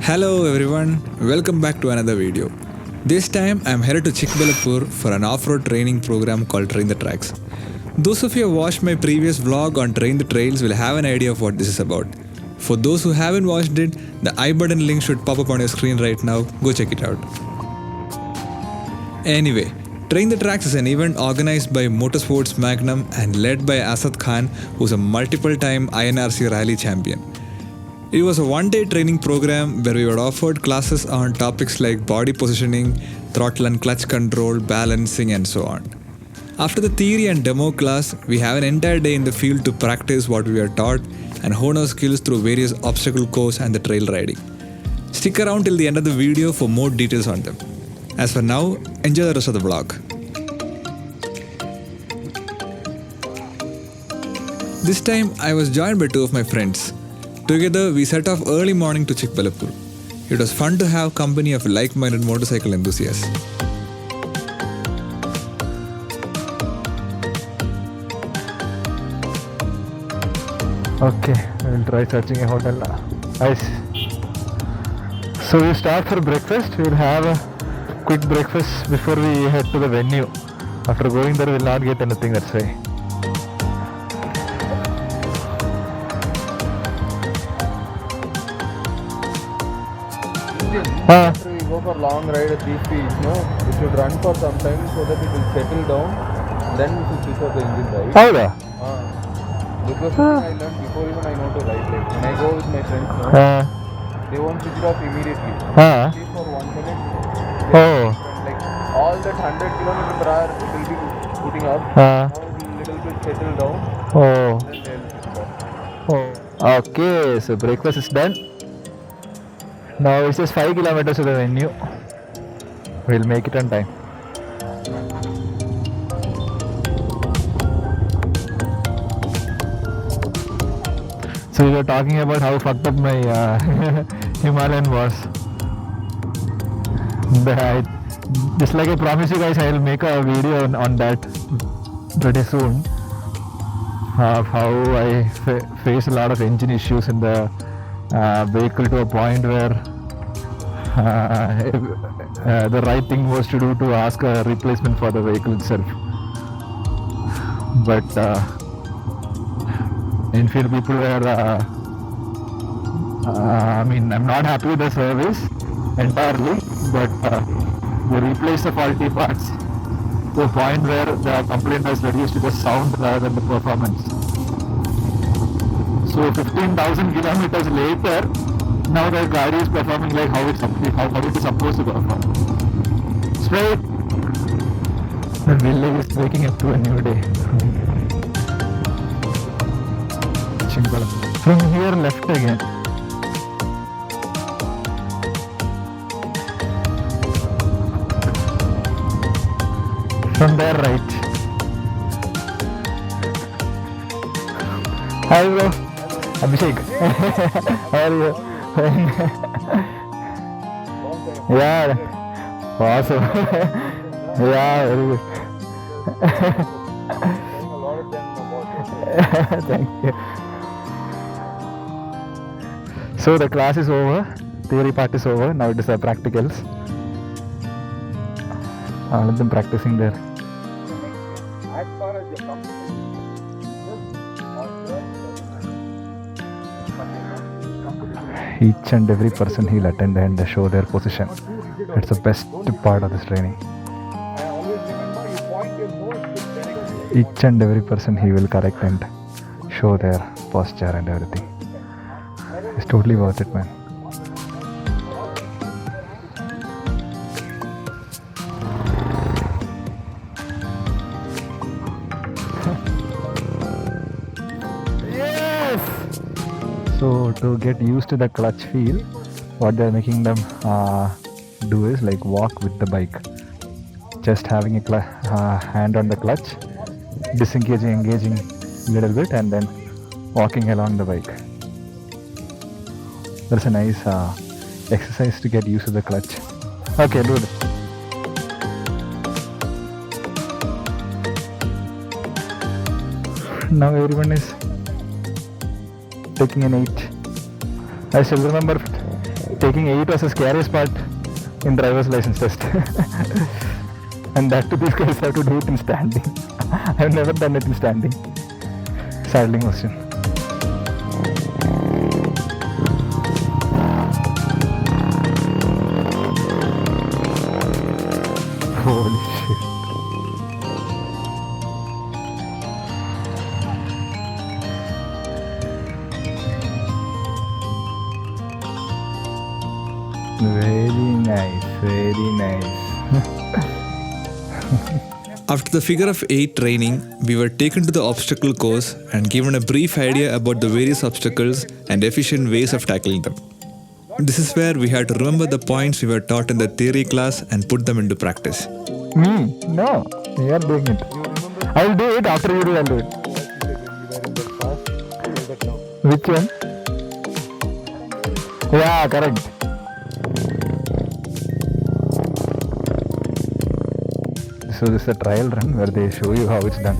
Hello everyone, welcome back to another video. This time I am headed to Chikbalapur for an off-road training program called Train the Tracks. Those of you who have watched my previous vlog on Train the Trails will have an idea of what this is about. For those who haven't watched it, the I button link should pop up on your screen right now, go check it out. Anyway, Train the Tracks is an event organized by Motorsports Magnum and led by Asad Khan, who's a multiple-time INRC rally champion. It was a one-day training program where we were offered classes on topics like body positioning, throttle and clutch control, balancing and so on. After the theory and demo class, we have an entire day in the field to practice what we are taught and hone our skills through various obstacle course and the trail riding. Stick around till the end of the video for more details on them. As for now, enjoy the rest of the vlog. This time I was joined by two of my friends. Together, we set off early morning to Chikbalapur. It was fun to have company of like-minded motorcycle enthusiasts. Okay, we'll try searching a hotel now. Nice. So we start for breakfast. We'll have a quick breakfast before we head to the venue. After going there, we'll not get anything, that's why. After we go for long ride at these speeds, we should run for some time so that it will settle down. Then we should switch off the engine, right? How the? This was something I learned before even I know to ride. Like when I go with my friends, they won't switch it off immediately. At least for 1 minute. Like all that 100 km/h it will be putting up. Now it will little bit settle down. Then they'll switch it off. Okay, so breakfast is done. Now it's just 5 kilometers to the venue. We'll make it on time. So we were talking about how fucked up my Himalayan was. Just like I promised you guys, I will make a video on that pretty soon. Of how I face a lot of engine issues in the vehicle to a point where the right thing was to do to ask a replacement for the vehicle itself. But Enfield people were I'm not happy with the service entirely, but they replaced the faulty parts to a point where the complaint has reduced to the sound rather than the performance. So 15,000 kilometers later, now the car is performing like how it is supposed to perform. Straight. The village is waking up to a new day. From here left again. From there right. Hi bro. Abhishek. How are you? Yeah. Awesome. Yeah, very good. Thank you. So the class is over, theory part is over, now it is the practicals. All of them practicing there. As far as your Each and every person he'll attend and show their position. It's the best part of this training. Each and every person he will correct and show their posture and everything. It's totally worth it, man. Yes! So to get used to the clutch feel, what they're making them do is like walk with the bike. Just having a hand on the clutch, disengaging, engaging a little bit and then walking along the bike. That's a nice exercise to get used to the clutch. Okay, do it. Now everyone is taking an 8. I still remember taking 8 was the scariest part in driver's license test. And that too, these guys have to do it in standing. I've never done it in standing. Saddling question. Holy shit. Very nice, very nice. After the figure of 8 training, we were taken to the obstacle course and given a brief idea about the various obstacles and efficient ways of tackling them. This is where we had to remember the points we were taught in the theory class and put them into practice. Me? No, you are doing it. I'll do it after you do, I'll do it. Which one? Yeah, correct. So this is a trial run where they show you how it's done.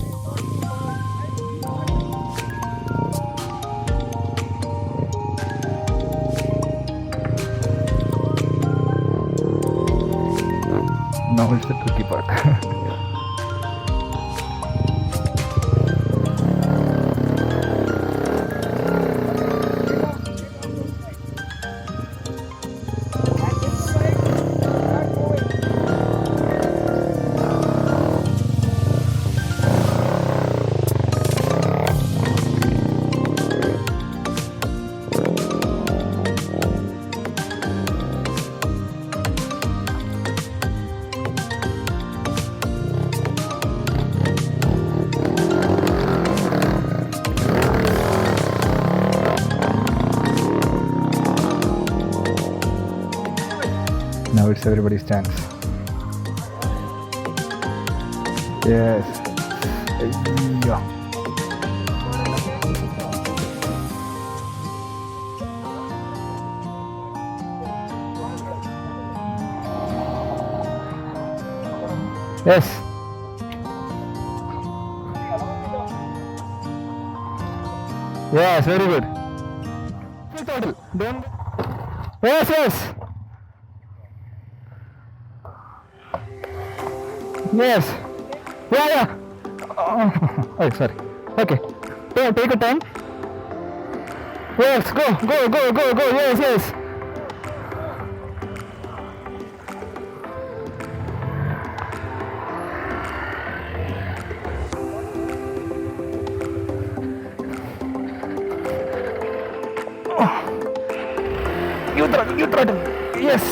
Now it's the tricky part. Now it's everybody's chance. Yes. Yeah. Yes. Yes, very good. Total. Don't. Yes, yes. Yes. Yeah. Oh, sorry. Okay. Take your time. Yes, go. Yes. You throttle. Yes.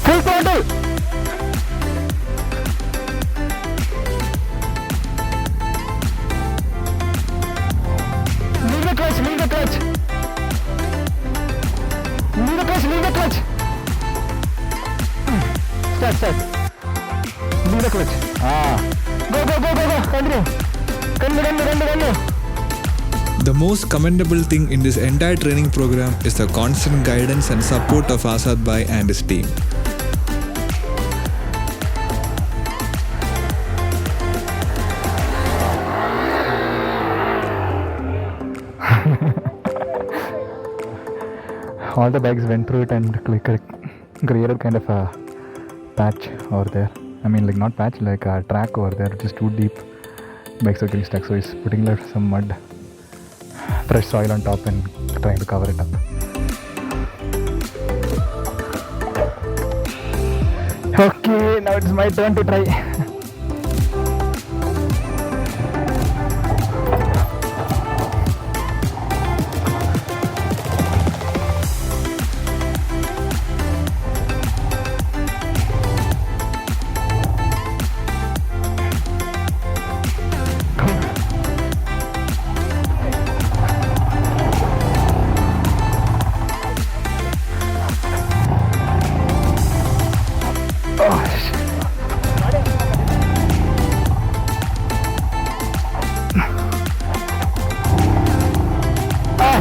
Full throttle. Leave the clutch. Leave the clutch. Start. Leave the clutch. Go. Continue. The most commendable thing in this entire training program is the constant guidance and support of Asad Bhai and his team. All the bikes went through it and created kind of a patch over there. I mean, like not patch, like a track over there, which is too deep. Bikes are getting stuck, so it's putting like some mud, fresh soil on top and trying to cover it up. Okay, now it's my turn to try.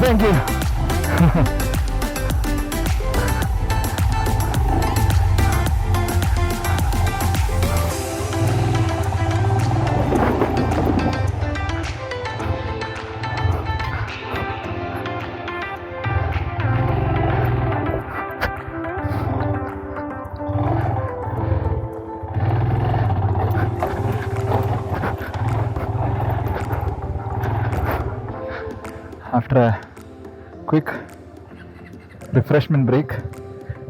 Thank you. After a quick refreshment break,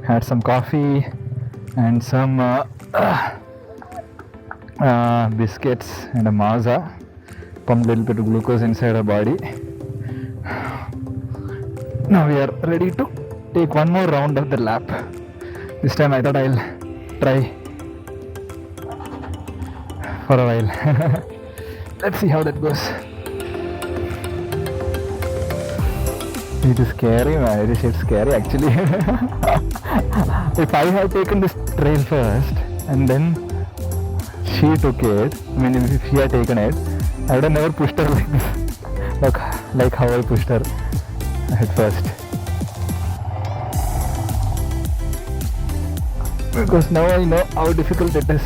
had some coffee and some biscuits and a maza. Pumped a little bit of glucose inside our body. Now we are ready to take one more round of the lap. This time I thought I'll try for a while. Let's see how that goes. It is scary, man. It is scary actually. If I had taken this trail first and then she took it, I mean if she had taken it, I would have never pushed her like this. Like how I pushed her at first. Because now I know how difficult it is.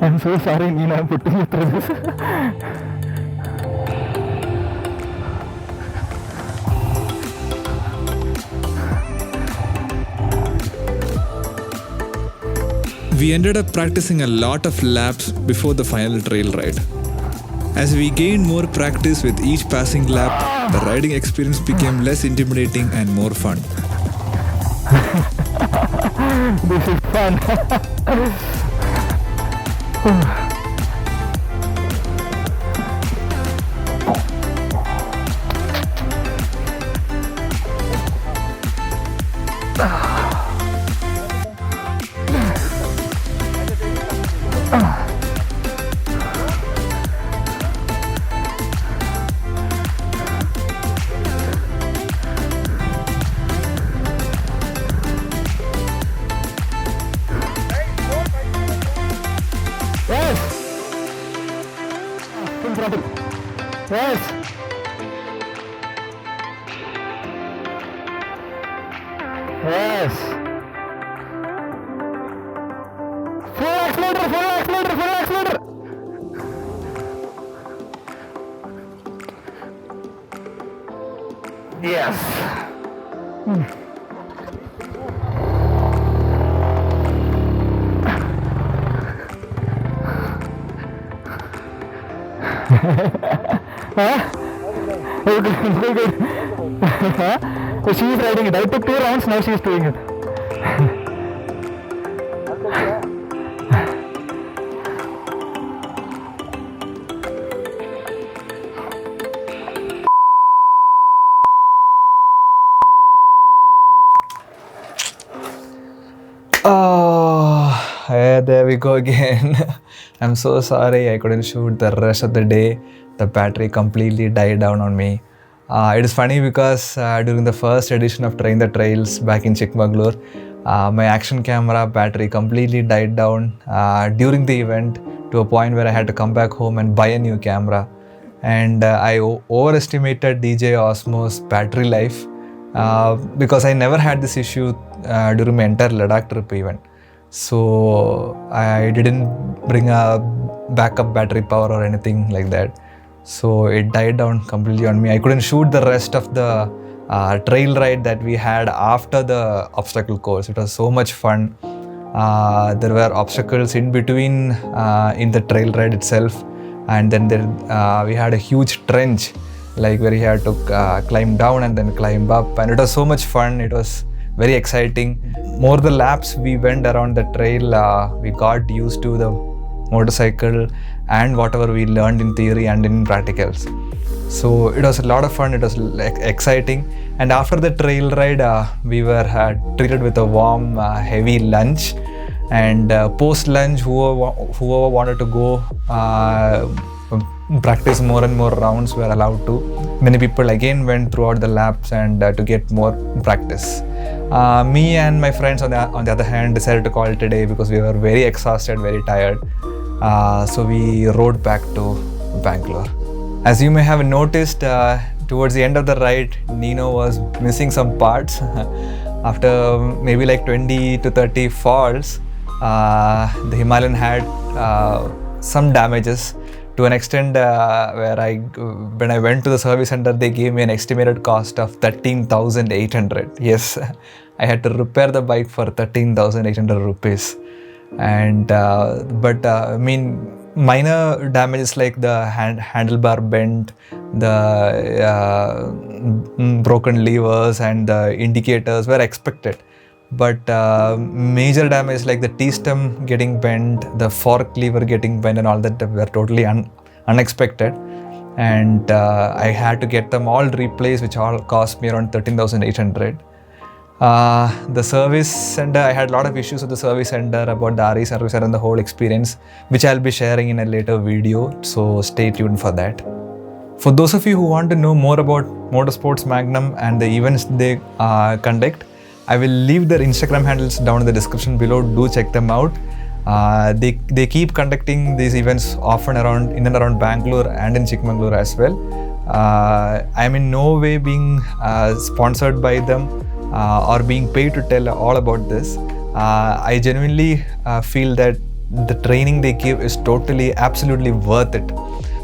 I'm so sorry, Nino, I'm putting you through this. We ended up practicing a lot of laps before the final trail ride. As we gained more practice with each passing lap, the riding experience became less intimidating and more fun. This is fun. Yes. Yes. Full accelerator, full accelerator, full accelerator. Yes. Huh? Very good, very good. So she is riding it. I took 2 rounds, now she is doing it. Oh, there we go again. I'm so sorry I couldn't shoot the rest of the day. The battery completely died down on me. It is funny because during the first edition of Train the Trails back in Chikmagalur, my action camera battery completely died down during the event to a point where I had to come back home and buy a new camera. And I overestimated DJI Osmo's battery life because I never had this issue during my entire Ladakh trip even. So I didn't bring a backup battery power or anything like that. So it died down completely on me. I couldn't shoot the rest of the trail ride that we had after the obstacle course. It was so much fun. There were obstacles in between in the trail ride itself, and then we had a huge trench, like where you had to climb down and then climb up, and it was so much fun. It was very exciting. More the laps we went around the trail, we got used to the motorcycle and whatever we learned in theory and in practicals. So it was a lot of fun, it was exciting. And after the trail ride, we were treated with a warm, heavy lunch. And post lunch, whoever wanted to go practice more and more rounds were allowed to. Many people again went throughout the laps and to get more practice. Me and my friends on the other hand decided to call it a day because we were very exhausted, very tired. So we rode back to Bangalore. As you may have noticed, towards the end of the ride, Nino was missing some parts. After maybe like 20 to 30 falls, the Himalayan had some damages to an extent where when I went to the service center, they gave me an estimated cost of 13,800. Yes, I had to repair the bike for 13,800 rupees. And I mean, minor damages like the handlebar bent, the broken levers and the indicators were expected. But major damage like the T-stem getting bent, the fork lever getting bent and all that were totally unexpected. And I had to get them all replaced, which all cost me around 13,800. The service center, I had a lot of issues with the service center about the RE service and the whole experience, which I'll be sharing in a later video, so stay tuned for that. For those of you who want to know more about Motorsports Magnum and the events they conduct, I will leave their Instagram handles down in the description below. Do check them out. They keep conducting these events often in and around Bangalore and in Chikmagalur as well. I am in no way being sponsored by them or being paid to tell all about this. I genuinely feel that the training they give is totally, absolutely worth it.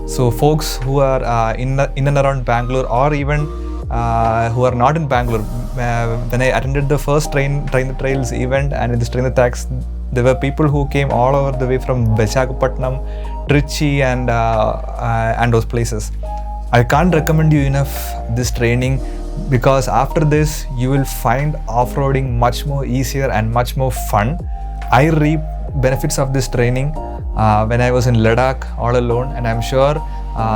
So folks who are in and around Bangalore, or even who are not in Bangalore, when I attended the first Train the Trails event and in this Train the Tracks, there were people who came all over the way from Visakhapatnam, Trichy and those places. I can't recommend you enough this training, because after this you will find off-roading much more easier and much more fun. I reap benefits of this training when I was in Ladakh all alone, and I'm sure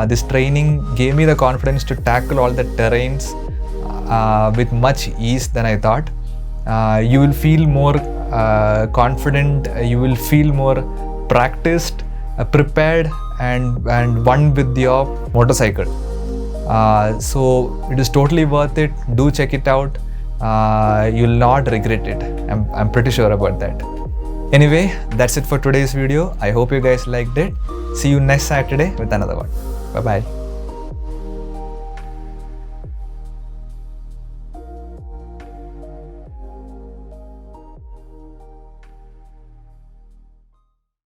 this training gave me the confidence to tackle all the terrains with much ease than I thought. You will feel more confident, you will feel more practiced, prepared and one with your motorcycle. So it is totally worth it. Do check it out. You'll not regret it. I'm pretty sure about that. Anyway, that's it for today's video. I hope you guys liked it. See you next Saturday with another one. Bye bye.